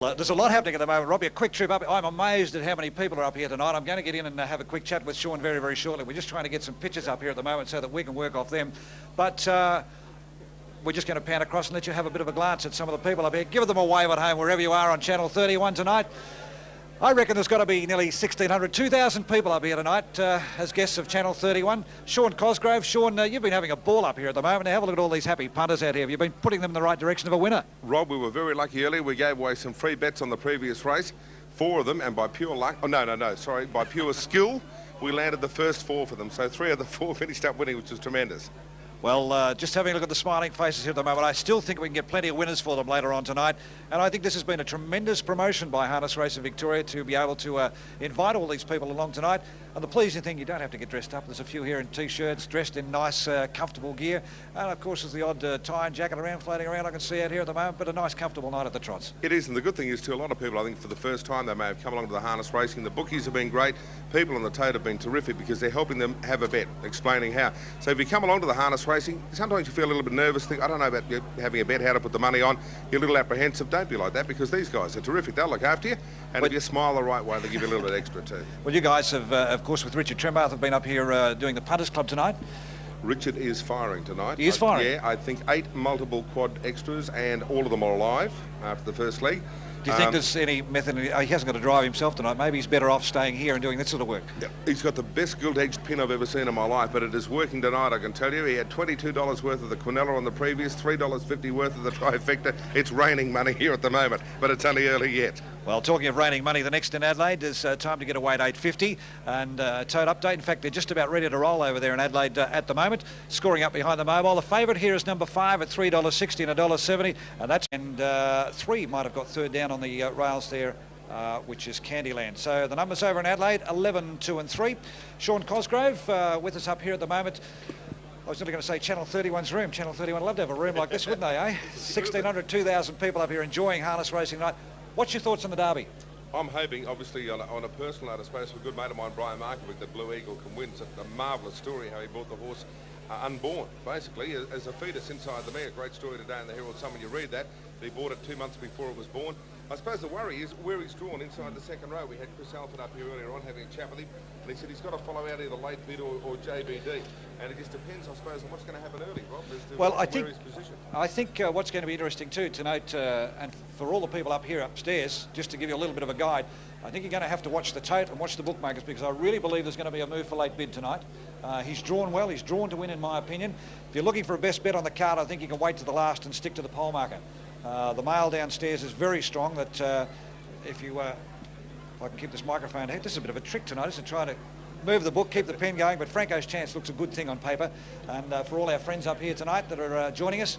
There's a lot happening at the moment, Robbie. A quick trip up. I'm amazed at how many people are up here tonight. I'm going to get in and have a quick chat with Sean very, very shortly. We're just trying to get some pictures up here at the moment so that we can work off them. But we're just going to pan across and let you have a bit of a glance at some of the people up here. Give them a wave at home wherever you are on Channel 31 tonight. I reckon there's got to be nearly 1,600, 2,000 people up here tonight as guests of Channel 31. Sean Cosgrove. Sean, you've been having a ball up here at the moment. Now have a look at all these happy punters out here. Have you been putting them in the right direction of a winner? Rob, we were very lucky earlier. We gave away some free bets on the previous race, 4 of them, and by pure luck, by pure skill, we landed the first 4 for them. So 3 of the 4 finished up winning, which was tremendous. Well, just having a look at the smiling faces here at the moment, I still think we can get plenty of winners for them later on tonight. And I think this has been a tremendous promotion by Harness Racing Victoria to be able to invite all these people along tonight. And the pleasing thing, you don't have to get dressed up. There's a few here in T-shirts, dressed in nice, comfortable gear. And, of course, there's the odd tie and jacket floating around I can see out here at the moment, but a nice, comfortable night at the Trots. It is, and the good thing is, too, a lot of people, I think, for the first time, they may have come along to the harness racing. The bookies have been great. People on the tote have been terrific because they're helping them have a bet, explaining how. So if you come along to the harness racing, sometimes you feel a little bit nervous, think, I don't know about having a bet, how to put the money on. You're a little apprehensive. Don't be like that, because these guys are terrific. They'll look after you, and if you smile the right way, they give you a little bit extra too. Well, you guys have, of course, with Richard Trembath, have been up here doing the Punters Club tonight. Richard is firing tonight. He is firing? Yeah, I think 8 multiple quad extras, and all of them are alive after the first leg. Do you think there's any method? He hasn't got to drive himself tonight. Maybe he's better off staying here and doing this sort of work. Yeah, he's got the best gilt-edged pin I've ever seen in my life, but it is working tonight, I can tell you. He had $22 worth of the Quinella on the previous, $3.50 worth of the trifecta. It's raining money here at the moment, but it's only early yet. Well, talking of raining money, the next in Adelaide is time to get away at 8:50 and tote update. In fact, they're just about ready to roll over there in Adelaide at the moment, scoring up behind the mobile. The favourite here is number 5 at $3.60 and $1.70, and 3 might have got third down on the rails there, which is Candyland. So the numbers over in Adelaide, 11, 2 and 3. Sean Cosgrove with us up here at the moment. I was only going to say Channel 31's room. Channel 31 would love to have a room like this, wouldn't they, eh? 1,600, 2,000 people up here enjoying harness racing tonight. What's your thoughts on the Derby? I'm hoping, obviously, on a personal note, I suppose, for a good mate of mine, Brian Markovic, that Blue Eagle can win. It's a marvellous story how he brought the horse unborn, basically, as a fetus inside the mare. A great story today in the Herald Sun when you read that. He bought it 2 months before it was born. I suppose the worry is where he's drawn inside the second row. We had Chris Alford up here earlier on having a chat with him, and he said he's got to follow out either late bid or JBD. And it just depends, I suppose, on what's going to happen early, Rob, as to well, where he's positioned. I think what's going to be interesting too to note, and for all the people up here upstairs, just to give you a little bit of a guide, I think you're going to have to watch the tote and watch the bookmakers, because I really believe there's going to be a move for late bid tonight. He's drawn well. He's drawn to win, in my opinion. If you're looking for a best bet on the card, I think you can wait to the last and stick to the pole marker. The mail downstairs is very strong. That if I can keep this microphone here, this is a bit of a trick tonight, isn't it? Trying to move the book, keep the pen going, but Franco's Chance looks a good thing on paper. And for all our friends up here tonight that are joining us,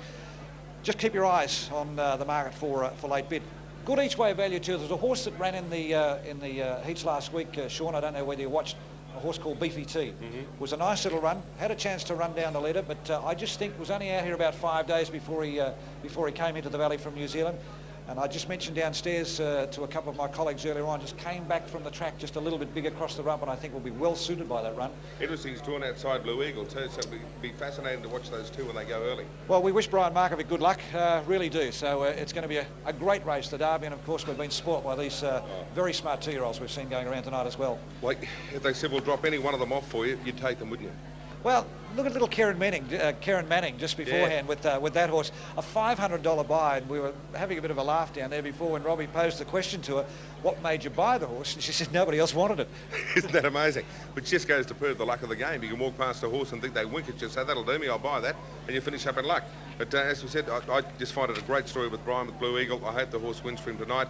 just keep your eyes on the market for late bid. Good each way value too. There's a horse that ran in the heats last week, Sean. I don't know whether you watched. A horse called Beefy T. Was a nice little run. Had a chance to run down the leader, but I just think was only out here about 5 days before he came into the valley from New Zealand. And I just mentioned downstairs to a couple of my colleagues earlier on, just came back from the track just a little bit big across the rump, and I think will be well suited by that run. Interesting, he's drawn outside Blue Eagle too, so it'll be fascinating to watch those two when they go early. Well, we wish Brian Markovic good luck, really do. So it's going to be a great race, the Derby, and of course we've been spoilt by these very smart 2-year-olds we've seen going around tonight as well. Like, if they said we'll drop any one of them off for you, you'd take them, wouldn't you? Well, look at little Karen Manning just beforehand with that horse. A $500 buy, and we were having a bit of a laugh down there before when Robbie posed the question to her, what made you buy the horse? And she said nobody else wanted it. Isn't that amazing? But just goes to prove the luck of the game. You can walk past a horse and think they wink at you, so that'll do me, I'll buy that, and you finish up in luck. But as we said, I just find it a great story with Brian with Blue Eagle. I hope the horse wins for him tonight.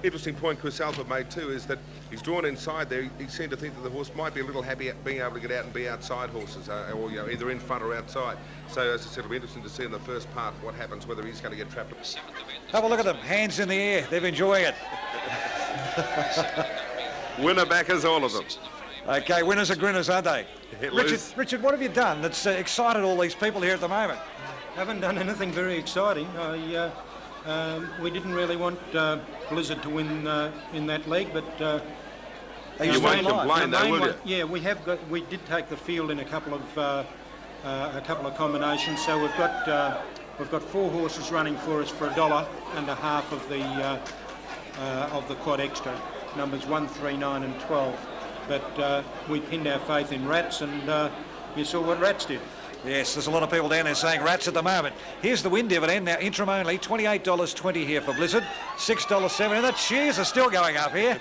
Interesting point Chris Alford made too is that he's drawn inside there. He seemed to think that the horse might be a little happy at being able to get out and be outside horses, or either in front or outside. So as I said, it'll be interesting to see in the first part what happens, whether he's going to get trapped. Have a look at them, hands in the air. They're enjoying it. Winner backers, all of them. Okay, winners are grinners, aren't they? Richard, what have you done that's excited all these people here at the moment? Haven't done anything very exciting. We didn't really want Blizzard to win in that leg, but you won't complain, though, will you? Yeah, we did take the field in a couple of combinations. So we've got 4 horses running for us for $1.50 of of the quad extra, numbers 1, 3, 9 and 12. But we pinned our faith in Rats, and you saw what Rats did. Yes, there's a lot of people down there saying Rats at the moment. Here's the win dividend now, interim only, $28.20 here for Blizzard, $6.70, and the cheers are still going up here.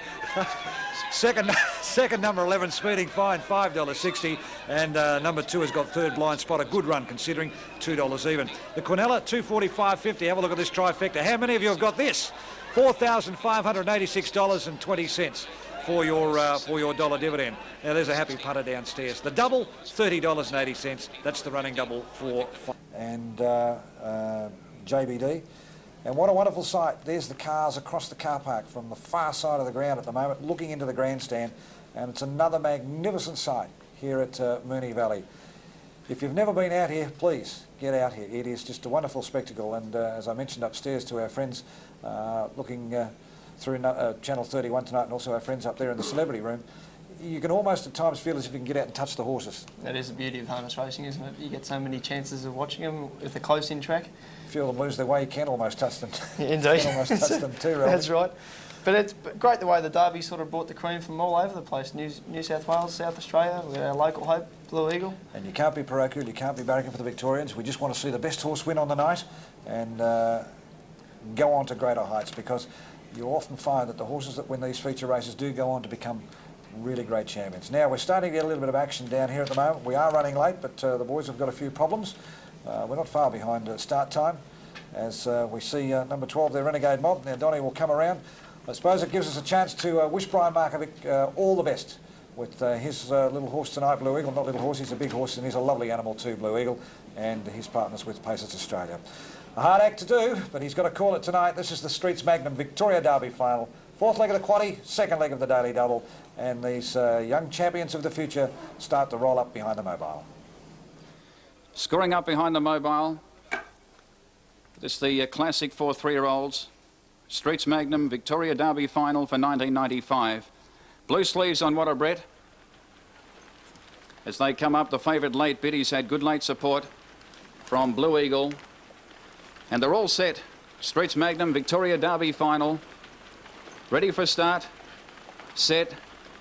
Second number 11 Speeding Fine, $5.60, and number 2 has got third Blind Spot, a good run considering, $2 even. The Quinella, $245.50. Have a look at this trifecta. How many of you have got this? $4,586.20 for your dollar dividend. Now there's a happy punter downstairs. The double, $30.80. That's the running double for and JBD. And what a wonderful sight. There's the cars across the car park from the far side of the ground at the moment, looking into the grandstand. And it's another magnificent sight here at Moonee Valley. If you've never been out here, please get out here. It is just a wonderful spectacle. And as I mentioned upstairs to our friends looking through Channel 31 tonight, and also our friends up there in the celebrity room, you can almost at times feel as if you can get out and touch the horses. That is the beauty of harness racing, isn't it? You get so many chances of watching them with the close-in track. Feel them lose their way, you can almost touch them. Indeed. You can almost touch them too, really. That's right. But it's great the way the Derby sort of brought the cream from all over the place. New South Wales, South Australia, we got our local hope, Blue Eagle. And you can't be parochial, you can't be barracking for the Victorians. We just want to see the best horse win on the night and go on to greater heights, because you often find that the horses that win these feature races do go on to become really great champions. Now we're starting to get a little bit of action down here at the moment. We are running late, but the boys have got a few problems. We're not far behind start time, as we see number 12 there, Renegade Mob. Now Donnie will come around. I suppose it gives us a chance to wish Brian Markovic all the best with his little horse tonight, Blue Eagle. Not little horse, he's a big horse, and he's a lovely animal too, Blue Eagle, and his partners with Pacers Australia. A hard act to do, but he's got to call it tonight. This is the Streets Magnum Victoria Derby final. Fourth leg of the quaddie, second leg of the daily double, and these young champions of the future start to roll up behind the mobile. Scoring up behind the mobile. This is the classic for 3-year-olds. Streets Magnum Victoria Derby final for 1995. Blue sleeves on What a Brett. As they come up, the favourite late bid, he's had good late support from Blue Eagle. And they're all set. Streets Magnum Victoria Derby final. Ready for start. Set.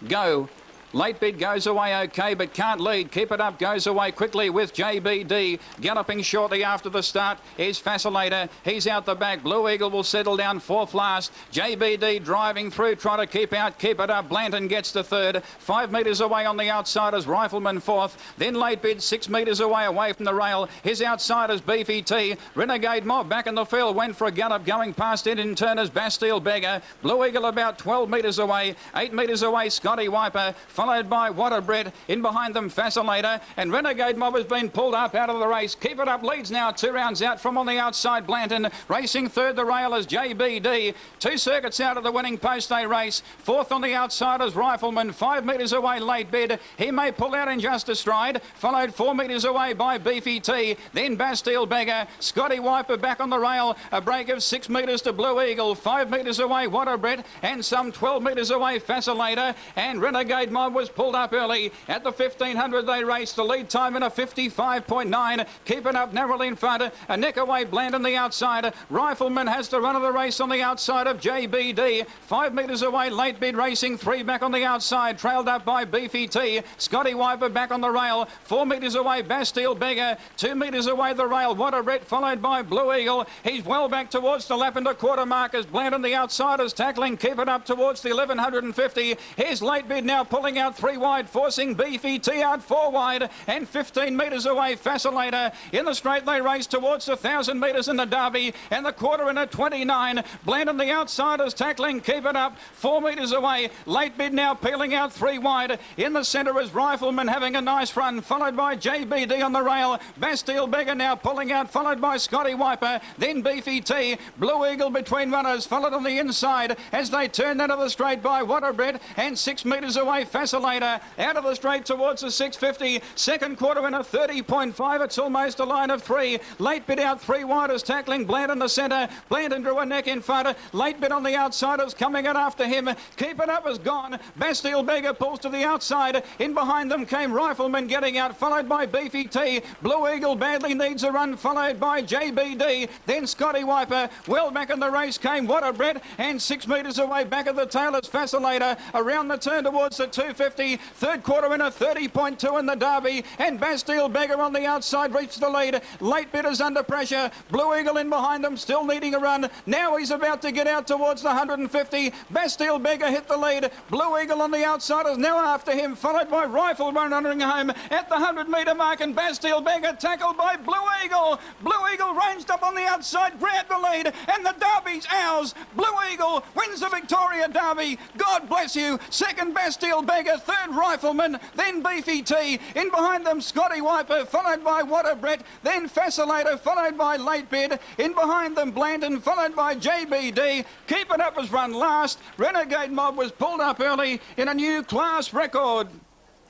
Go. Late bid goes away okay, but can't lead. Keep it up goes away quickly with JBD. Galloping shortly after the start is Fascinator. He's out the back. Blue Eagle will settle down fourth last. JBD driving through, trying to keep out. Keep it up. Blanton gets to third. 5 metres away on the outsiders. Rifleman fourth. Then late bid 6 metres away from the rail. His outsiders Beefy T. Renegade Mob back in the field. Went for a gallop going past it in Turner's Bastille Beggar. Blue Eagle about 12 metres away. 8 metres away Scotty Wiper. Followed by What a Bread. In behind them Fascinator, and Renegade Mob has been pulled up out of the race. Keep it up leads now 2 rounds out from on the outside Blanton. Racing third the rail is JBD. 2 circuits out of the winning post they race. Fourth on the outsiders Rifleman. 5 metres away late bid. He may pull out in just a stride. Followed 4 metres away by Beefy T. Then Bastille Beggar. Scotty Wiper back on the rail. A break of 6 metres to Blue Eagle. 5 metres away What a Bread, and some 12 metres away Fascinator. And Renegade Mob was pulled up early. At the 1500 they raced. The lead time in a 55.9. Keeping up narrowly in front. A neck away Bland on the outside. Rifleman has the run of the race on the outside of JBD. 5 metres away late bid racing. 3 back on the outside. Trailed up by Beefy T. Scotty Wiper back on the rail. 4 metres away Bastille Beggar. 2 metres away the rail. What a Brett followed by Blue Eagle. He's well back towards the lap and a quarter markers. Bland on the outsiders tackling. Keep it up towards the 1150. Here's late bid now pulling out 3 wide, forcing Beefy T out 4 wide, and 15 metres away Fascinator. In the straight they race towards the 1,000 metres in the Derby, and the quarter in a 29. Bland on the outsiders tackling. Keep it up 4 metres away. Late bid now peeling out 3 wide. In the centre is Rifleman having a nice run, followed by JBD on the rail. Bastille Beggar now pulling out, followed by Scotty Wiper. Then Beefy T. Blue Eagle between runners, followed on the inside as they turn out of the straight by What a Bread, and 6 metres away Fascinator. Fascinator out of the straight towards the 650. Second quarter in a 30.5. It's almost a line of 3. Late bit out 3 wide is tackling Bland in the centre. Bland drew a neck in front. Late bit on the outside is coming in after him. Keep It Up is gone. Bastille Beggar pulls to the outside. In behind them came Rifleman getting out, followed by Beefy T. Blue Eagle badly needs a run, followed by JBD. Then Scotty Wiper. Well back in the race came What a Brett, and 6 metres away back of the tail is Fascinator. Around the turn towards the 250. Third quarter in a 30.2 in the Derby, and Bastille Beggar on the outside reached the lead. Late bit is under pressure. Blue Eagle in behind them, still needing a run. Now he's about to get out towards the 150. Bastille Beggar hit the lead. Blue Eagle on the outside is now after him, followed by Rifleman running home at the 100-metre mark, and Bastille Beggar tackled by Blue Eagle. Blue Eagle ranged up on the outside, grabbed the lead, and the Derby's ours. Blue Eagle wins the Victoria Derby. God bless you. Second Bastille Beggar, third Rifleman, then Beefy T. In behind them Scotty Wiper, followed by What a Brett, then Fascinator, followed by Late Bid. In behind them Blanton, followed by JBD. Keep It Up was run last. Renegade Mob was pulled up early in a new class record.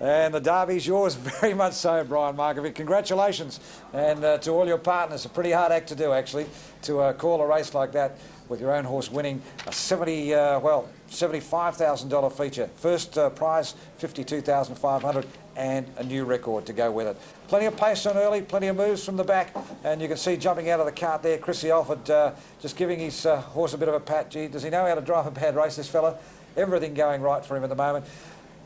And the Derby's yours, very much so, Brian Markovic. Congratulations. And to all your partners, a pretty hard act to do, actually, to call a race like that with your own horse winning a $75,000 feature. First prize, $52,500, and a new record to go with it. Plenty of pace on early, plenty of moves from the back, and you can see jumping out of the cart there, Chrissy Alford just giving his horse a bit of a pat. Gee, does he know how to drive a bad race, this fella? Everything going right for him at the moment.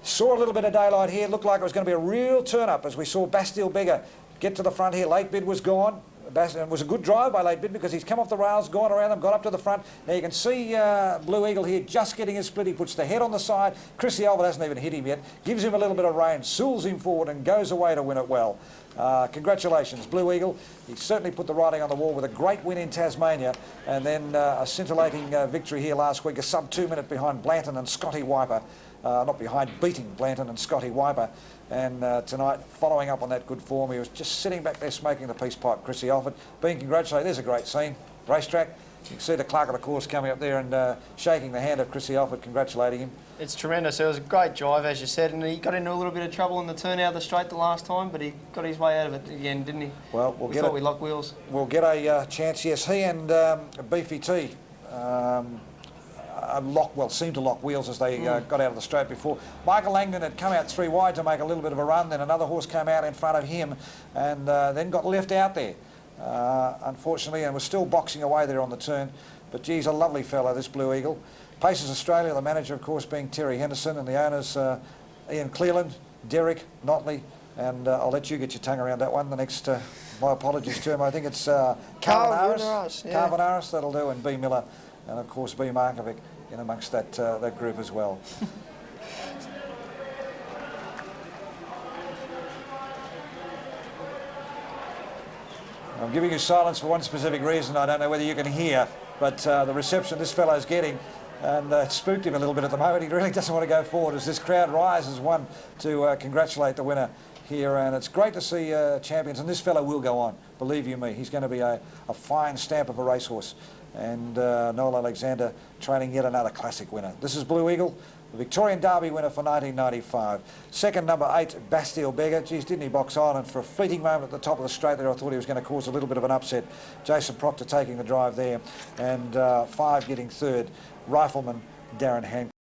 Saw a little bit of daylight here. Looked like it was going to be a real turn-up as we saw Bastille Beggar get to the front here. Late Bid was gone. It was a good drive by Late Bid because he's come off the rails, gone around them, got up to the front. Now you can see Blue Eagle here just getting his split. He puts the head on the side. Chrissy Albert hasn't even hit him yet. Gives him a little bit of rein, sools him forward and goes away to win it well. Congratulations, Blue Eagle. He certainly put the writing on the wall with a great win in Tasmania, and then a scintillating victory here last week, a sub 2 minute behind Blanton and Scotty Wiper. Not behind, beating Blanton and Scotty Wiper. And tonight, following up on that good form, he was just sitting back there smoking the peace pipe, Chrissy Alford, being congratulated. There's a great scene. Racetrack. You can see the clerk of the course coming up there and shaking the hand of Chrissy Alford, congratulating him. It's tremendous. It was a great drive, as you said, and he got into a little bit of trouble in the turn out of the straight the last time, but he got his way out of it again, didn't he? Well, we thought we locked wheels. We'll get a chance, yes. He and Beefy T seemed to lock wheels as they got out of the straight before. Michael Langdon had come out 3 wide to make a little bit of a run, then another horse came out in front of him and then got left out there, unfortunately, and was still boxing away there on the turn. But geez, a lovely fellow, this Blue Eagle. Paces Australia, the manager, of course, being Terry Henderson, and the owners Ian Cleland, Derek Notley, and I'll let you get your tongue around that one. The next, my apologies to him, I think it's Carvanaris. Yeah. Carvanaris, that'll do, and B. Miller, and of course B. Markovic in amongst that that group as well. I'm giving you silence for one specific reason. I don't know whether you can hear, but the reception this fellow's getting, and it spooked him a little bit at the moment. He really doesn't want to go forward as this crowd rises one to congratulate the winner here, and it's great to see champions, and this fellow will go on, believe you me. He's going to be a fine stamp of a racehorse, and Noel Alexander training yet another classic winner. This is Blue Eagle, the Victorian Derby winner for 1995. Second, number 8, Bastille Beggar. Geez, didn't he box on? And for a fleeting moment at the top of the straight there, I thought he was going to cause a little bit of an upset. Jason Proctor taking the drive there, and 5 getting third. Rifleman Darren Hancock.